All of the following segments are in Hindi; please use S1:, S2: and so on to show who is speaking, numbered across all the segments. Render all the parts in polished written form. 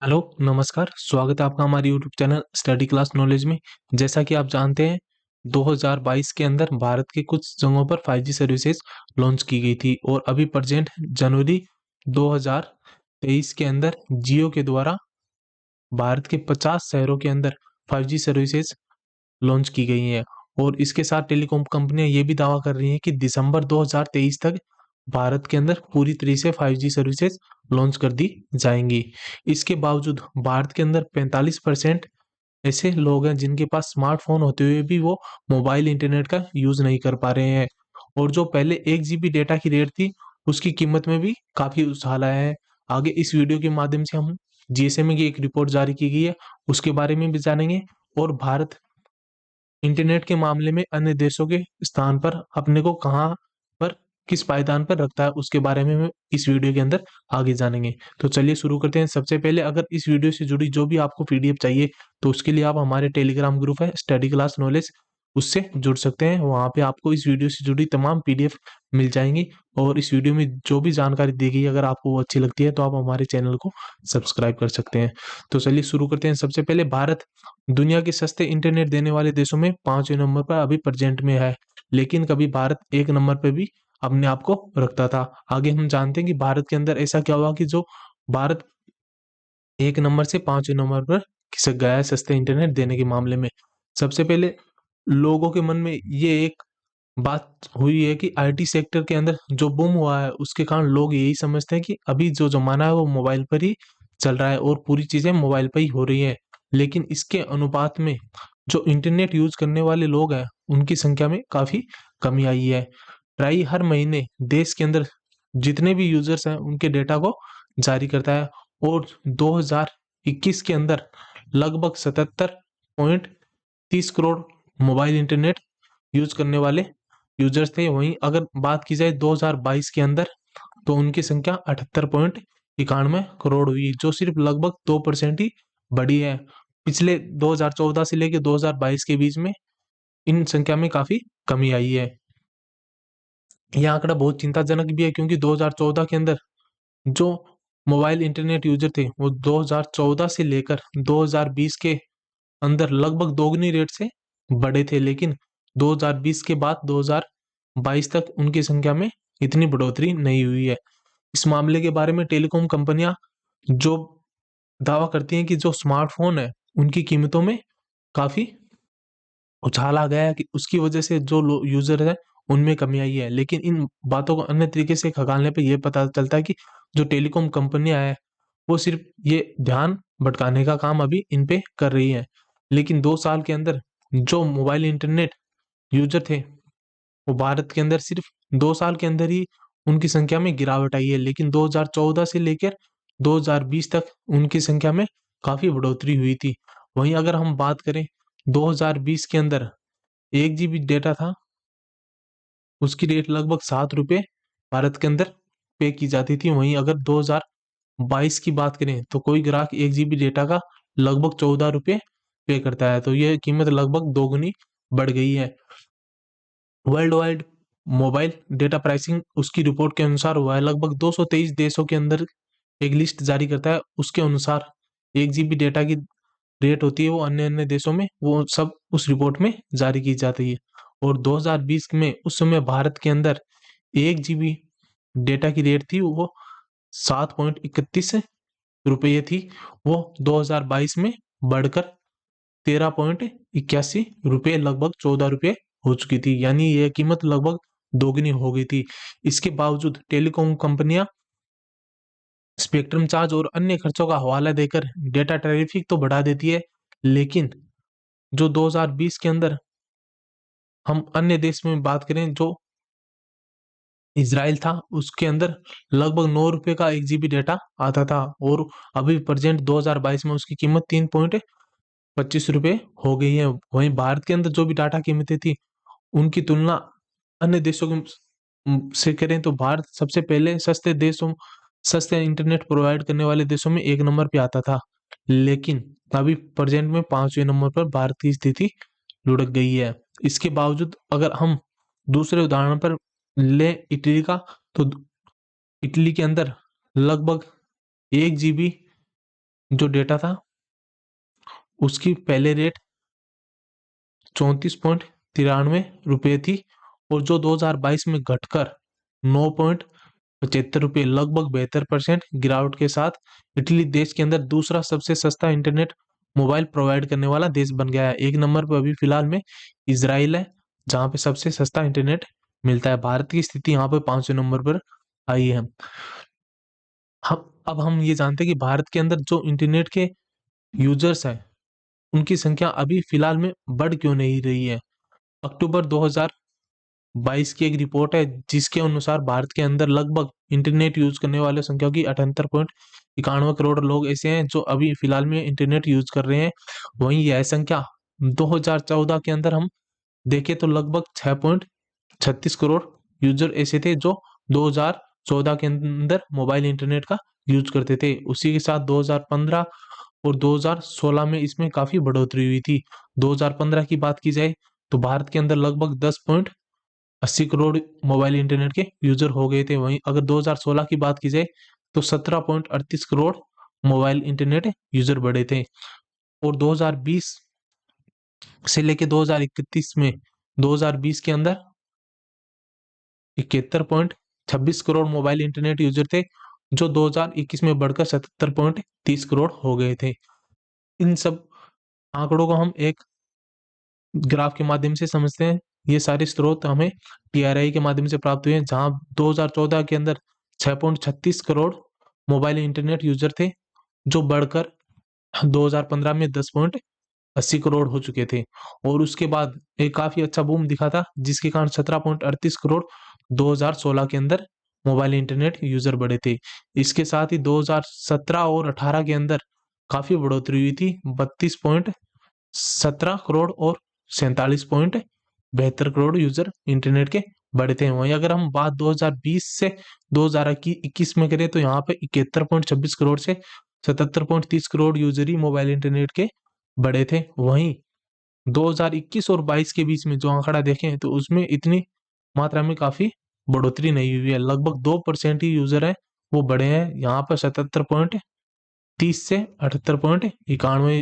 S1: हेलो, नमस्कार। स्वागत है आपका हमारे YouTube channel study class knowledge में। जैसा कि आप जानते हैं, 2022 के अंदर भारत के कुछ जगहों पर 5G सर्विसेज लॉन्च की गई थी और अभी प्रेजेंट जनवरी 2023 के अंदर जियो के द्वारा भारत के 50 शहरों के अंदर 5G सर्विसेज लॉन्च की गई हैं। और इसके साथ टेलीकॉम कंपनियां ये भी दावा कर रही हैं कि दिसंबर 2023 तक भारत के अंदर पूरी तरह से 5G सर्विसेज लॉन्च कर दी जाएंगी। इसके बावजूद भारत के अंदर 45% ऐसे लोग हैं जिनके पास स्मार्टफोन होते हुए भी वो मोबाइल इंटरनेट का यूज नहीं कर पा रहे हैं। और जो पहले 1 GB डेटा की रेट थी, उसकी कीमत में भी काफी उछाल आया है। आगे इस वीडियो के माध्यम से हम जीएसएमए की एक रिपोर्ट जारी की गई है, उसके बारे में भी जानेंगे। और भारत इंटरनेट के मामले में अन्य देशों के स्थान पर अपने को कहाँ पर किस पायदान पर रखता है, उसके बारे में हम इस वीडियो के अंदर आगे जानेंगे। तो चलिए शुरू करते हैं। सबसे पहले, अगर इस वीडियो से जुड़ी जो भी आपको पीडीएफ चाहिए, तो उसके लिए आप हमारे टेलीग्राम ग्रुप है स्टडी क्लास नॉलेज, उससे जुड़ सकते हैं। वहाँ पे आपको इस वीडियो से जुड़ी तमाम पीडीएफ मिल जाएंगी। और इस वीडियो में जो भी जानकारी दी गई, अगर आपको वो अच्छी लगती है तो आप हमारे चैनल को सब्सक्राइब कर सकते हैं। तो चलिए शुरू करते हैं। सबसे पहले, भारत दुनिया के सस्ते इंटरनेट देने वाले देशों में 5वें नंबर पर अभी प्रेजेंट में है, लेकिन कभी भारत 1 नंबर पे भी अपने आप को रखता था। आगे हम जानते हैं कि भारत के अंदर ऐसा क्या हुआ कि जो भारत 1 नंबर से 5वें नंबर पर खिसक गया है सस्ते इंटरनेट देने के मामले में। सबसे पहले लोगों के मन में ये एक बात हुई है कि आईटी सेक्टर के अंदर जो बूम हुआ है, उसके कारण लोग यही समझते हैं कि अभी जो जमाना है वो मोबाइल पर ही चल रहा है और पूरी चीजें मोबाइल पर ही हो रही हैं। लेकिन इसके अनुपात में जो इंटरनेट यूज करने वाले लोग हैं, उनकी संख्या में काफी कमी आई है। ट्राई हर महीने देश के अंदर जितने भी यूजर्स हैं उनके डेटा को जारी करता है। और 2021 के अंदर लगभग 77.30 करोड़ मोबाइल इंटरनेट यूज करने वाले यूजर्स थे। वहीं अगर बात की जाए 2022 के अंदर, तो उनकी संख्या 78.91 करोड़ हुई, जो सिर्फ लगभग 2% ही बढ़ी है। पिछले 2014 से लेकर 2022 के बीच में इन संख्या में काफी कमी आई है। यह आंकड़ा बहुत चिंताजनक भी है, क्योंकि 2014 के अंदर जो मोबाइल इंटरनेट यूजर थे, वो 2014 से लेकर 2020 के अंदर लगभग दोगुनी रेट से बढ़े थे। लेकिन 2020 के बाद 2022 तक उनकी संख्या में इतनी बढ़ोतरी नहीं हुई है। इस मामले के बारे में टेलीकॉम कंपनियां जो दावा करती हैं कि जो स्मार्टफोन है, उनकी कीमतों में काफी उछाल आ गया है, कि उसकी वजह से जो यूजर है उनमें कमी आई है। लेकिन इन बातों को अन्य तरीके से खगालने पे यह पता चलता है कि जो टेलीकॉम कंपनियां हैं, वो सिर्फ ये ध्यान भटकाने का काम अभी इन पे कर रही है। लेकिन 2 साल के अंदर जो मोबाइल इंटरनेट यूजर थे, वो भारत के अंदर सिर्फ 2 साल के अंदर ही उनकी संख्या में गिरावट आई है। लेकिन 2014 से लेकर 2020 तक उनकी संख्या में काफी बढ़ोतरी हुई थी। वहीं अगर हम बात करें, 2020 के अंदर 1 GB डेटा था, उसकी रेट लगभग ₹7 भारत के अंदर पे की जाती थी। वहीं अगर 2022 की बात करें, तो कोई ग्राहक 1 GB डेटा का लगभग ₹14 पे करता है। तो यह कीमत लगभग दोगुनी बढ़ गई है। World wide mobile data pricing उसकी रिपोर्ट के अनुसार हुआ है। लगभग 223 देशों के अंदर एक लिस्ट जारी करता है। उसके अनुसार 1 GB डेटा की रेट होती है, वो अन्य अन्य देशों में वो सब उस रिपोर्ट में जारी की जाती है। और 2020 में उस समय भारत के अंदर 1 GB डेटा की रेट थी, वो 7.31 रुपये थी। वो 2022 में बढ़कर 13.81 रुपये, लगभग ₹14 हो चुकी थी। यानी यह कीमत लगभग दोगुनी हो गई थी। इसके बावजूद टेलीकॉम कंपनियां स्पेक्ट्रम चार्ज और अन्य खर्चों का हवाला देकर डेटा टैरिफ तो बढ़ा देती है। लेकिन जो 2020 के अंदर हम अन्य देश में बात करें, जो इज़राइल था, उसके अंदर लगभग ₹9 का 1 GB डेटा आता था। और अभी प्रेजेंट 2022 में उसकी कीमत ₹3.25 हो गई है। वहीं भारत के अंदर जो भी डाटा कीमतें थी, उनकी तुलना अन्य देशों से करें, तो भारत सबसे पहले सस्ते इंटरनेट प्रोवाइड करने वाले देशों में 1 नंबर पे आता था। लेकिन अभी प्रेजेंट में 5वें नंबर पर भारत की स्थिति लुढ़क गई है। इसके बावजूद अगर हम दूसरे उदाहरण पर ले इटली का, तो इटली के अंदर लगभग 1 GB जो डेटा था उसकी पहले रेट 34.93 रुपये थी, और जो 2022 में घटकर 9.75 रुपये, लगभग 72% गिरावट के साथ इटली देश के अंदर दूसरा सबसे सस्ता इंटरनेट मोबाइल प्रोवाइड करने वाला देश बन गया है। एक नंबर पर अभी फिलहाल में इसराइल है, जहाँ पे सबसे सस्ता इंटरनेट मिलता है। भारत की स्थिति यहाँ पे 5वें नंबर पर आई है। हम ये जानते हैं कि भारत के अंदर जो इंटरनेट के यूजर्स हैं उनकी संख्या अभी फिलहाल में बढ़ क्यों नहीं रही है। अक्टूबर 2022 की एक रिपोर्ट है जिसके अनुसार भारत के अंदर लगभग इंटरनेट यूज करने वाले संख्या की 78.91 करोड़ लोग ऐसे हैं जो अभी फिलहाल में इंटरनेट यूज कर रहे हैं। वहीं यह संख्या 2014 के अंदर हम देखें तो लगभग 6.36 करोड़ यूजर ऐसे थे जो 2014 के अंदर मोबाइल इंटरनेट का यूज करते थे। उसी के साथ 2015 और 2016 में इसमें काफी बढ़ोतरी हुई थी। 2015 की बात की जाए तो भारत के अंदर लगभग 10.80 करोड़ मोबाइल इंटरनेट के यूजर हो गए थे। वहीं अगर 2016 की बात की जाए तो 17.38 करोड़ मोबाइल इंटरनेट यूजर बढ़े थे। और 2020 से लेके 2031 में 2020 के अंदर 71.26 करोड़ मोबाइल इंटरनेट यूजर थे, जो 2021 में बढ़कर 77.30 करोड़ हो गए थे। इन सब आंकड़ों को हम एक ग्राफ के माध्यम से समझते हैं। ये सारे स्रोत हमें टीआरआई के माध्यम से प्राप्त हुए हैं, जहां 2014 के अंदर 6.36 करोड़ मोबाइल इंटरनेट यूजर थे, जो बढ़कर 2015 में 10.80 करोड़ हो चुके थे। और उसके बाद एक काफी अच्छा बूम दिखा था, जिसके कारण 17.38 करोड़ 2016 के अंदर मोबाइल इंटरनेट यूजर बढ़े थे। इसके साथ ही 2017 और 18 के अंदर काफी बढ़ोतरी हुई थी, 32.17 करोड़ और 47.72 करोड़ यूजर इंटरनेट के बढ़े थे। वहीं अगर हम बात 2020 से 2021 में करें तो यहाँ पे 71.26 करोड़ से 77.30 करोड़ यूजर ही मोबाइल इंटरनेट के बढ़े थे। वहीं 2021 और 22 के बीच में जो आंकड़ा देखें तो उसमें इतनी मात्रा में काफी बढ़ोतरी नहीं हुई है, लगभग 2% ही यूजर है वो बढ़े हैं। यहाँ पर 77.30 से 78.91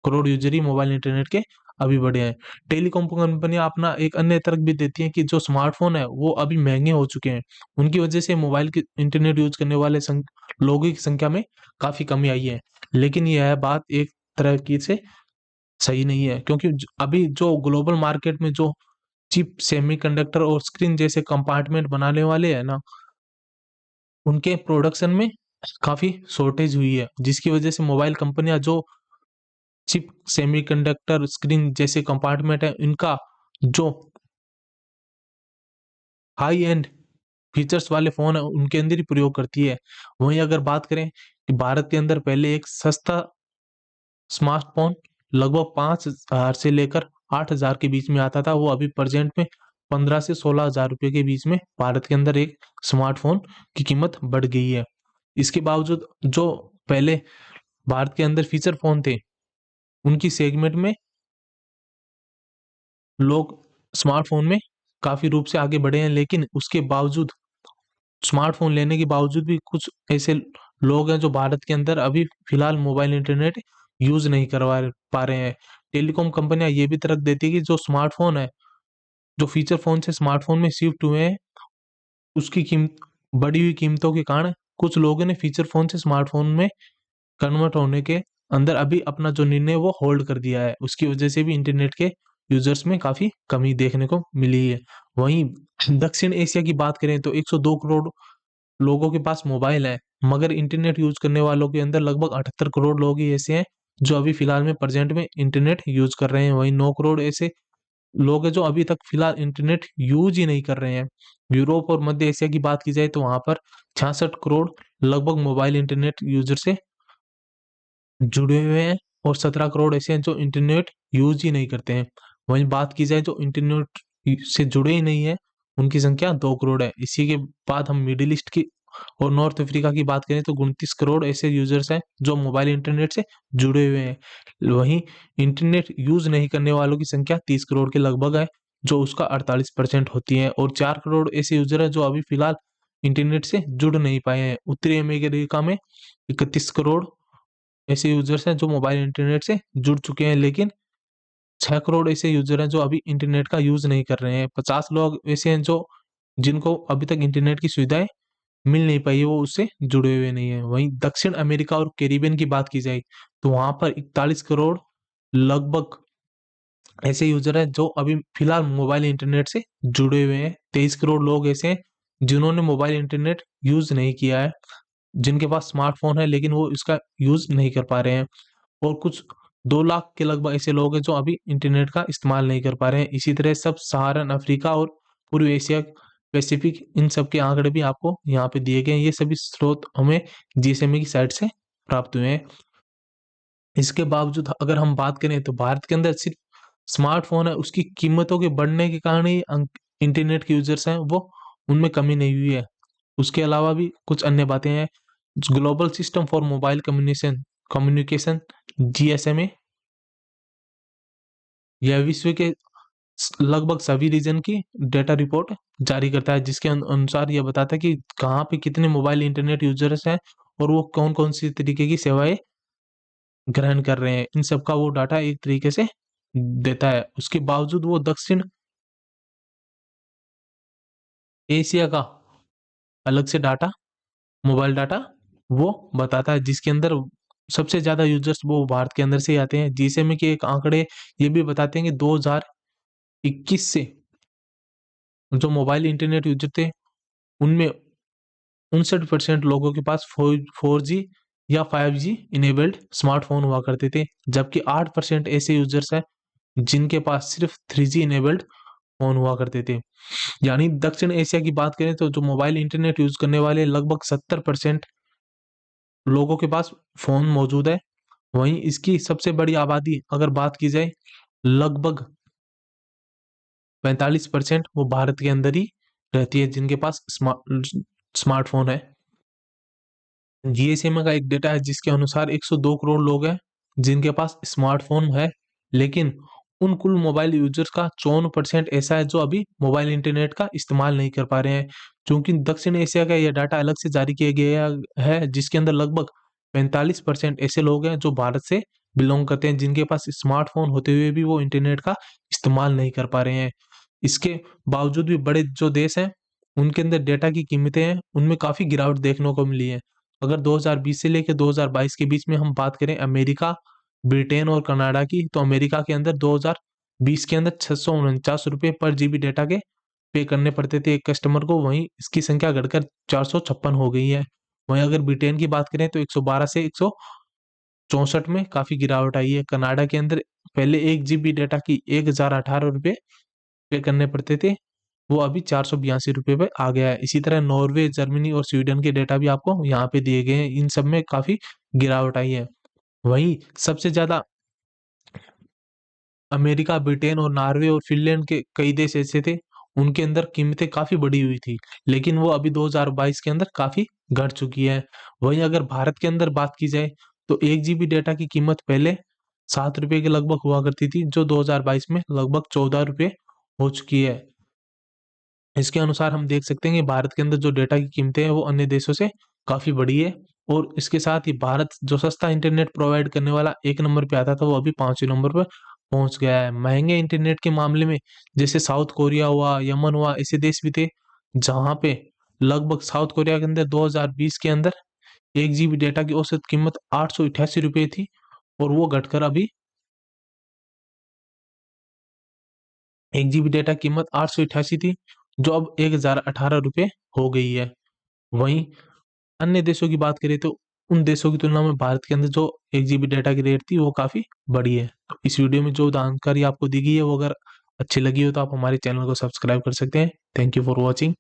S1: करोड़ यूजर ही मोबाइल इंटरनेट के अभी बढ़े हैं। टेलीकॉम कंपनियां अपना एक अन्य तर्क भी देती हैं कि जो स्मार्टफोन है वो अभी महंगे हो चुके हैं, उनकी वजह से मोबाइल के इंटरनेट यूज करने वाले लोगों की संख्या में काफी कमी आई है। लेकिन यह बात एक तरह की से सही नहीं है, क्योंकि अभी जो ग्लोबल मार्केट में जो चिप, सेमीकंडक्टर और स्क्रीन जैसे कंपार्टमेंट बनाने वाले हैं ना, उनके प्रोडक्शन में काफी शॉर्टेज हुई है, जिसकी वजह से मोबाइल कंपनियां जो चिप, सेमीकंडक्टर, स्क्रीन जैसे कंपार्टमेंट है, इनका जो हाई एंड फीचर्स वाले फोन है उनके अंदर ही प्रयोग करती है। वहीं अगर बात करें कि भारत के अंदर पहले एक सस्ता स्मार्टफोन लगभग 5,000 से लेकर 8,000 के बीच में आता था, वो अभी प्रेजेंट में 15 से 16,000 रुपए के बीच में भारत के अंदर एक स्मार्टफोन की कीमत बढ़ गई है। इसके बावजूद जो पहले भारत के अंदर फीचर फोन थे उनकी सेगमेंट में लोग स्मार्टफोन में काफी रूप से आगे बढ़े हैं, लेकिन उसके बावजूद स्मार्टफोन लेने के बावजूद भी कुछ ऐसे लोग हैं जो भारत के अंदर अभी फिलहाल मोबाइल इंटरनेट यूज नहीं करवा पा रहे हैं। टेलीकॉम कंपनियां ये भी तर्क देती है कि जो स्मार्टफोन है, जो फीचर फोन से स्मार्टफोन में शिफ्ट हुए हैं, उसकी कीमत बढ़ी हुई कीमतों के कारण कुछ लोगों ने फीचर फोन से स्मार्टफोन में कन्वर्ट होने के अंदर अभी अपना जो निर्णय वो होल्ड कर दिया है। उसकी वजह से भी इंटरनेट के यूजर्स में काफी कमी देखने को मिली है। वहीं दक्षिण एशिया की बात करें तो 102 करोड़ लोगों के पास मोबाइल है, मगर इंटरनेट यूज करने वालों के अंदर लगभग 78 करोड़ लोग ही ऐसे हैं जो अभी फिलहाल में प्रेजेंट में इंटरनेट यूज कर रहे हैं। वहीं 9 करोड़ ऐसे लोग हैं जो अभी तक फिलहाल इंटरनेट यूज ही नहीं कर रहे हैं। यूरोप और मध्य एशिया की बात की जाए तो वहां पर 66 करोड़ लगभग मोबाइल इंटरनेट यूजर से जुड़े हुए हैं, और 17 करोड़ ऐसे हैं जो इंटरनेट यूज ही नहीं करते हैं। वहीं बात की जाए जो इंटरनेट से जुड़े ही नहीं है, उनकी संख्या 2 करोड़ है। इसी के बाद हम मिडिल ईस्ट की और नॉर्थ अफ्रीका की बात करें तो 29 करोड़ ऐसे यूजर्स हैं जो मोबाइल इंटरनेट से जुड़े हुए हैं। वहीं इंटरनेट यूज नहीं करने वालों की संख्या 30 करोड़ के लगभग है, जो उसका 48% होती है। और 4 करोड़ ऐसे यूजर हैं जो अभी फिलहाल इंटरनेट से जुड़ नहीं पाए हैं। उत्तरी अमेरिका में 31 करोड़ ऐसे यूजर्स हैं जो मोबाइल इंटरनेट से जुड़ चुके हैं, लेकिन 6 करोड़ ऐसे यूजर हैं जो अभी इंटरनेट का यूज नहीं कर रहे हैं। 50 लोग ऐसे हैं जो जिनको अभी तक इंटरनेट की सुविधाएं मिल नहीं पाई है, वो उससे जुड़े हुए नहीं है। वहीं दक्षिण अमेरिका और कैरिबियन की बात की जाए तो वहां पर 41 करोड़ लगभग ऐसे यूजर हैं जो अभी फिलहाल मोबाइल इंटरनेट से जुड़े हुए हैं। 23 करोड़ लोग ऐसे हैं जिन्होंने मोबाइल इंटरनेट यूज नहीं किया है, जिनके पास स्मार्टफोन है लेकिन वो इसका यूज नहीं कर पा रहे हैं। और कुछ 2 लाख के लगभग ऐसे लोग हैं जो अभी इंटरनेट का इस्तेमाल नहीं कर पा रहे हैं। इसी तरह सब सहारन अफ्रीका और पूर्व एशिया पैसिफिक, इन सब के आंकड़े भी आपको यहाँ पे दिए गए हैं। ये सभी स्रोत हमें जीएसएमए की साइट से प्राप्त हुए हैं। इसके बावजूद अगर हम बात करें तो भारत के अंदर सिर्फ स्मार्टफोन है, उसकी कीमतों के बढ़ने के कारण ही इंटरनेट के यूजर्स हैं वो उनमें कमी नहीं हुई है। उसके अलावा भी कुछ अन्य बातें हैं। Global system for mobile communication communication GSMA, यह विश्व के लगभग सभी रीजन की डेटा रिपोर्ट जारी करता है, जिसके अनुसार यह बताता है कि कहाँ पे कितने मोबाइल इंटरनेट यूजर्स हैं और वो कौन कौन सी तरीके की सेवाएं ग्रहण कर रहे हैं। इन सब का वो डाटा एक तरीके से देता है। उसके बावजूद वो दक्षिण एशिया का अलग से डाटा, मोबाइल डाटा वो बताता है, जिसके अंदर सबसे ज्यादा यूजर्स वो भारत के अंदर से ही आते हैं। जीएसएमए के एक आंकड़े ये भी बताते हैं कि 2021 से जो मोबाइल इंटरनेट यूजर थे उनमें 59% लोगों के पास 4G या 5G इनेबल्ड स्मार्टफोन हुआ करते थे, जबकि 8% ऐसे यूजर्स हैं जिनके पास सिर्फ 3G इनेबल्ड फोन हुआ करते थे। यानी दक्षिण एशिया की बात करें तो जो मोबाइल इंटरनेट यूज करने वाले लगभग 70% लोगों के पास फोन मौजूद है। वहीं इसकी सबसे बड़ी आबादी अगर बात की जाए, लगभग 45% वो भारत के अंदर ही रहती है जिनके पास स्मार्टफोन है। जीएसएमए का एक डेटा है जिसके अनुसार 102 करोड़ लोग हैं जिनके पास स्मार्टफोन है, लेकिन उन कुल मोबाइल यूजर्स का 54% ऐसा है जो अभी मोबाइल इंटरनेट का इस्तेमाल नहीं कर पा रहे हैं। क्योंकि दक्षिण एशिया का यह डाटा अलग से जारी किया गया है, जिसके अंदर लगभग 45% ऐसे लोग हैं जो भारत से बिलोंग करते हैं, जिनके पास स्मार्टफोन होते हुए भी वो इंटरनेट का इस्तेमाल नहीं कर पा रहे हैं। इसके बावजूद भी बड़े जो देश हैं उनके अंदर डेटा की कीमतें हैं उनमें काफी गिरावट देखने को मिली है। अगर 2020 से लेकर 2022 के बीच में हम बात करें अमेरिका, ब्रिटेन और कनाडा की, तो अमेरिका के अंदर 2020 के अंदर 649 रुपए पर जीबी डेटा के पे करने पड़ते थे एक कस्टमर को, वहीं इसकी संख्या घटकर 456 हो गई है। वहीं अगर ब्रिटेन की बात करें तो 112 से 164 में काफी गिरावट आई है। कनाडा के अंदर पहले 1 GB डेटा की 1018 रुपए पे करने पड़ते थे, वो अभी 482 रुपए पे आ गया है। इसी तरह नॉर्वे, जर्मनी और स्वीडन के डेटा भी आपको यहाँ पे दिए गए हैं, इन सब में काफी गिरावट आई है। वहीं सबसे ज्यादा अमेरिका, ब्रिटेन और नॉर्वे और फिनलैंड के कई देश ऐसे थे उनके अंदर कीमतें काफी बढ़ी हुई थी, लेकिन वो अभी 2022 के अंदर काफी घट चुकी है। वहीं अगर भारत के अंदर बात की जाए तो 1 GB डेटा की कीमत पहले 7 रुपए के लगभग हुआ करती थी, जो 2022 में लगभग 14 रुपए हो चुकी है। इसके अनुसार हम देख सकते हैं कि भारत के अंदर जो डेटा की कीमतें हैं वो अन्य देशों से काफी बड़ी है। और इसके साथ ही भारत जो सस्ता इंटरनेट प्रोवाइड करने वाला एक नंबर पे आता था वो अभी 5वें नंबर पर पहुंच गया है। महंगे इंटरनेट के मामले में जैसे साउथ कोरिया हुआ, यमन हुआ, ऐसे देश भी थे जहां पे लगभग साउथ कोरिया के अंदर 2020 के अंदर 1 GB डेटा की औसत कीमत 888 रुपए थी, और वो घटकर अभी 1 GB डेटा कीमत 888 थी, जो अब 1018 रुपए हो गई है। वहीं अन्य देशों की बात करें तो उन देशों की तुलना में भारत के अंदर जो 1 GB डेटा की रेट थी वो काफी बड़ी है। तो इस वीडियो में जो जानकारी आपको दी गई है वो अगर अच्छी लगी हो तो आप हमारे चैनल को सब्सक्राइब कर सकते हैं। Thank you for watching.